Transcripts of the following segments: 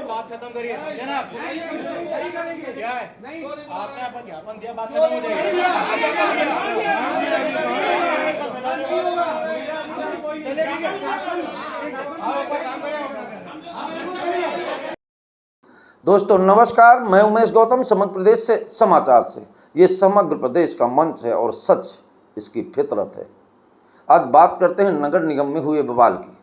बात खत्म करिए जनाब। क्या है आपने अपन ज्ञापन दिया, बात खत्म हो जाएगी। दोस्तों नमस्कार, मैं उमेश गौतम समग्र प्रदेश से समाचार से। ये समग्र प्रदेश का मंच है और सच इसकी फितरत है। आज बात करते हैं नगर निगम में हुए बवाल की।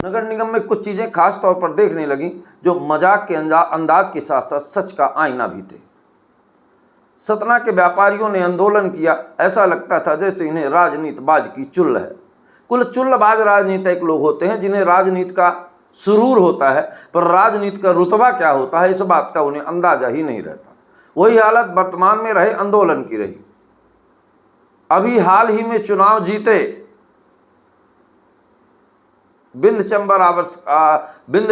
नगर निगम में कुछ चीज़ें खास तौर पर देखने लगी जो मजाक के अंदाज के साथ साथ सच का आईना भी थे। सतना के व्यापारियों ने आंदोलन किया, ऐसा लगता था जैसे इन्हें राजनीतिबाज की चुल्ल है। कुल चुल्लबाज राजनीतिक लोग होते हैं जिन्हें राजनीति का सुरूर होता है, पर राजनीति का रुतबा क्या होता है इस बात का उन्हें अंदाजा ही नहीं रहता। वही हालत वर्तमान में रहे आंदोलन की रही। अभी हाल ही में चुनाव जीते बिंद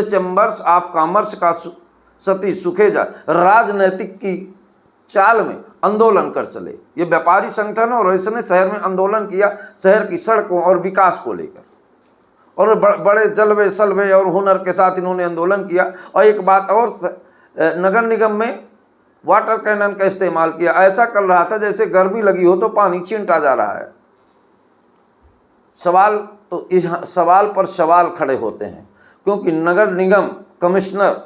चैम्बर्स ऑफ कॉमर्स का सतीश सुखेजा राजनीतिक की चाल में आंदोलन कर चले। ये व्यापारी संगठन और इसने शहर में आंदोलन किया, शहर की सड़कों और विकास को लेकर, और बड़े जलवे सलवे और हुनर के साथ इन्होंने आंदोलन किया। और एक बात और, नगर निगम में वाटर कैनन का इस्तेमाल किया। ऐसा कर रहा था जैसे गर्मी लगी हो तो पानी चिंटा जा रहा है। सवाल तो इस सवाल पर सवाल खड़े होते हैं, क्योंकि नगर निगम कमिश्नर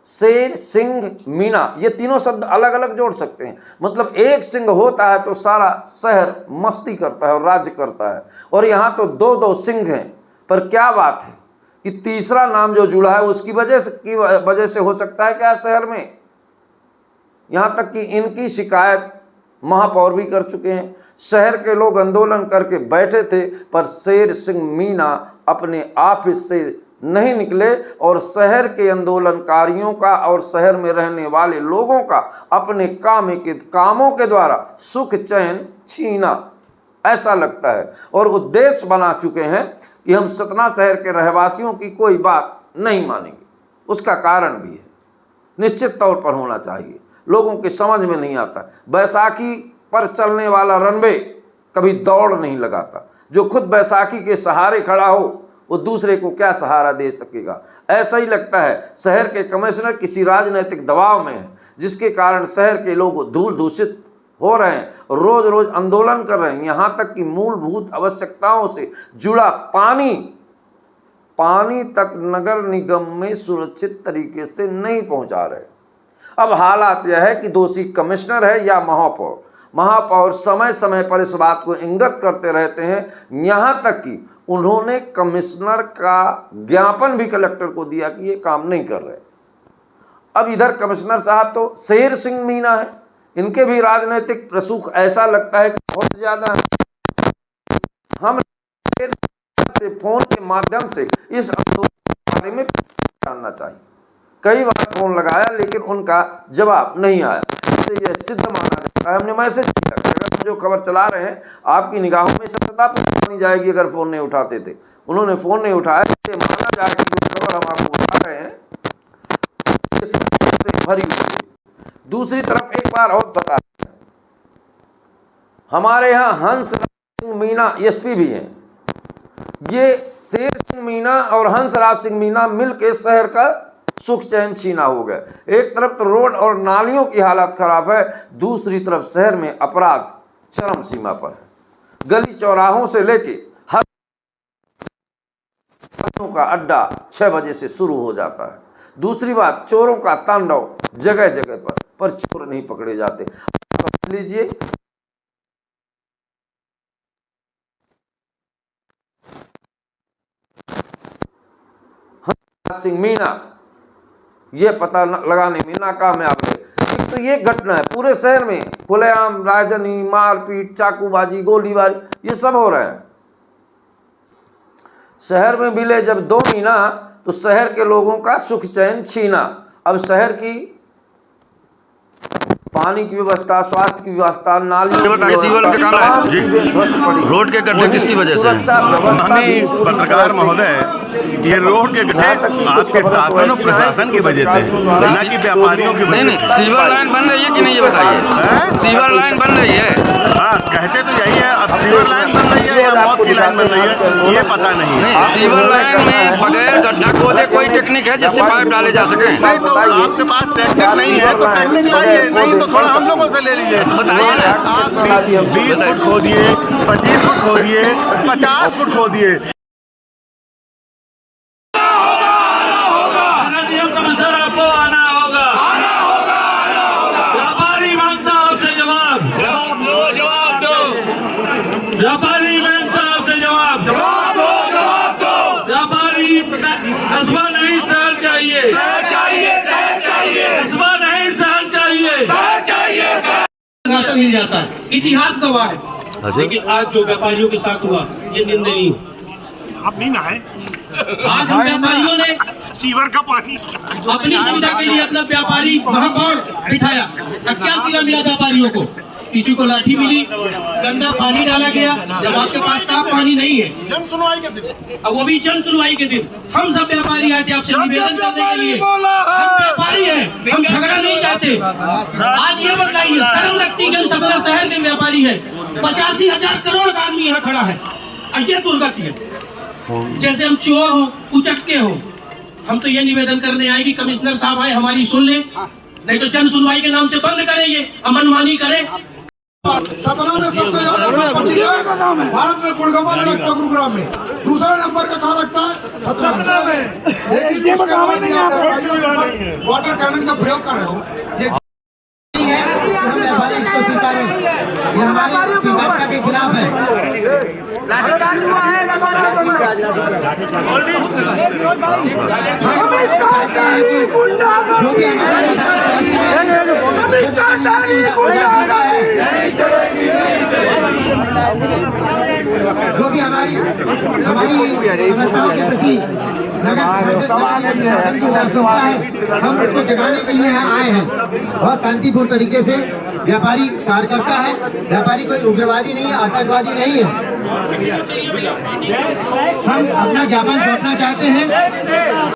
शेर सिंह मीणा, ये तीनों शब्द अलग अलग जोड़ सकते हैं। मतलब एक सिंह होता है तो सारा शहर मस्ती करता है और राज्य करता है, और यहाँ तो दो दो सिंह हैं। पर क्या बात है कि तीसरा नाम जो जुड़ा है उसकी वजह से हो सकता है क्या शहर में। यहाँ तक कि इनकी शिकायत महापौर भी कर चुके हैं। शहर के लोग आंदोलन करके बैठे थे, पर शेर सिंह मीणा अपने ऑफिस से नहीं निकले और शहर के आंदोलनकारियों का और शहर में रहने वाले लोगों का अपने कामों के द्वारा सुख चैन छीना, ऐसा लगता है। और उद्देश्य बना चुके हैं कि हम सतना शहर के रहवासियों की कोई बात नहीं मानेंगे। उसका कारण भी है, निश्चित तौर पर होना चाहिए, लोगों के समझ में नहीं आता। बैसाखी पर चलने वाला रनवे कभी दौड़ नहीं लगाता। जो खुद बैसाखी के सहारे खड़ा हो वो दूसरे को क्या सहारा दे सकेगा। ऐसा ही लगता है शहर के कमिश्नर किसी राजनीतिक दबाव में है, जिसके कारण शहर के लोग धूल दूषित हो रहे हैं, रोज रोज आंदोलन कर रहे हैं। यहाँ तक कि मूलभूत आवश्यकताओं से जुड़ा पानी तक नगर निगम में सुरक्षित तरीके से नहीं पहुँचा रहे। अब हालात यह है कि दोषी कमिश्नर है या महापौर समय समय पर इस बात को इंगित करते रहते हैं। यहाँ तक कि उन्होंने कमिश्नर का ज्ञापन भी कलेक्टर को दिया कि ये काम नहीं कर रहे। अब इधर कमिश्नर साहब तो शेर सिंह मीणा है, इनके भी राजनीतिक प्रसूख ऐसा लगता है कि बहुत ज़्यादा है। हम से फोन के माध्यम से इस आंदोलन के बारे में जानना चाहिए। कई बार फोन लगाया लेकिन उनका जवाब नहीं आया, इससे यह सिद्ध माना जाता है। हमने मैसेज किया कि अगर हम जो खबर चला रहे हैं आपकी निगाहों में सत्यता मानी जाएगी अगर फ़ोन नहीं उठाते थे। उन्होंने फ़ोन नहीं उठाया, इससे माना जाए कि जो खबर हम आपको बता रहे हैं से भरी हुई। दूसरी तरफ एक बार और बता दें, हमारे यहाँ हंसराज सिंह मीणा एसपी भी हैं। ये शेर सिंह मीणा और हंसराज सिंह मीणा मिलकर शहर का सुख चैन छीना हो गए। एक तरफ तो रोड और नालियों की हालत खराब है, दूसरी तरफ शहर में अपराध चरम सीमा पर है। गली चौराहों से लेके हर का अड्डा 6 बजे से शुरू हो जाता है। दूसरी बात, चोरों का तांडव जगह जगह पर चोर नहीं पकड़े जाते। लीजिए सिंह मीणा ये पता लगाने में नाकामयाब है। एक तो ये घटना है पूरे शहर में, खुलेआम राजनी, मारपीट, चाकूबाजी, गोलीबारी, ये सब हो रहा है। शहर में मिले जब 2 मीणा तो शहर के लोगों का सुख चैन छीना। अब शहर की पानी की व्यवस्था, स्वास्थ्य की व्यवस्था, नाली ये बताइए, सीवर के काम है? तमाम चीजें ध्वस्त पड़ी। रोड के गड्ढे किसकी वजह से? सुरक्षा व्यवस्था भी हमें पूरी पत्रकार तरह से- महोदय, ये रोड के गड्ढे जहाँ तक कि कुछ आपके खबरों को शासन और ऐसी आए प्रशासन की कि वजह से अधिकारियों द्वारा न कि व्यापारियों की नहीं वजह नहीं, से। सीवर लाइन बन रही है कि नहीं ये बताइए। सीवर लाइन बन रही है? हाँ, कहते तो यही है। अब सीवर लाइन बन रही है या मौत की लाइन बन रही है, ये पता नहीं है। नहीं, सीवर लाइन में बगैर गड्ढा खोदे कोई टेक्निक है जिससे पाइप डाले जा सके? नहीं तो आपके पास टेक्निक नहीं है तो टेक्निक लाइए, नहीं तो थोड़ा हम लोगों से ले लीजिए। बताइए ना। आप 20 फुट खोदिए, 25 फुट खोदिए, 50 फुट खोदिए। कमिश्नर आपको आना होगा। व्यापारी मांगता आपसे जवाब दो। व्यापारी मांगता आपसे जवाब दो। व्यापारी कस्बा नहीं शहर चाहिए। कस्बा नहीं शहर चाहिए। राशन मिल जाता है, इतिहास गवाह है। लेकिन आज जो व्यापारियों के साथ हुआ ये निंदनीय है। अब नहीं नहाए। आज हम व्यापारियों ने सीवर का पानी अपनी सुविधा के लिए अपना व्यापारी महापौर बिठाया। अब क्या सिला मिला व्यापारियों को? किसी को लाठी मिली, गंदा पानी डाला गया। जब आपके पास साफ पानी नहीं है, जन सुनवाई के दिन, अब वो भी जन सुनवाई के दिन हम सब व्यापारी आए थे आपसे निवेदन करने के लिए। हम व्यापारी हैं, हम झगड़ा नहीं चाहते। आज ये बताइए, शर्म लगती है, सदर शहर के व्यापारी है, 85,000 करोड़ का आदमी यहाँ खड़ा है और ये दुर्गति है। जैसे हम चोर हो, उचक्के हो। हम तो ये निवेदन करने आए कि कमिश्नर साहब आए, हमारी सुन ले, नहीं तो जन सुनवाई के नाम से बंद करें, ये मनमानी करें। सतना में सबसे ज्यादा संपत्ति है भारत में गुड़गांव में लगता है, गुरुग्राम में। दूसरा नंबर का कहाँ लगता है? सतना में। लेकिन उसके बाद भी आप वाटर कैनन का प्रयोग कर रहे हो। ये हम व्यापारी इसको स्वीकारें, ये हमारी स्वीकारता के खिलाफ है। जो भी हमारी समस्याओं के प्रति हम उसको जगाने के लिए आए हैं। बहुत शांतिपूर्ण तरीके से व्यापारी कार्य करता है। व्यापारी कोई उग्रवादी नहीं है, आतंकवादी नहीं है। हम अपना ज्ञापन सौंपना चाहते हैं।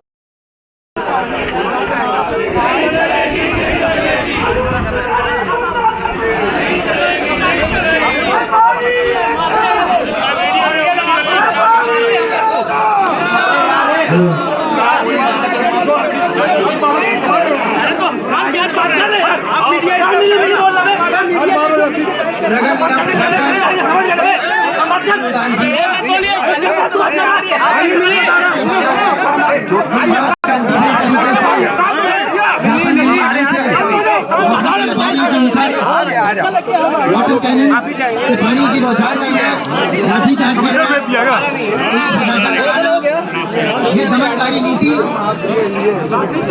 वाटर कैनन से पानी की बौछार हुई है, लाठी चार्ज ये दमनकारी नीति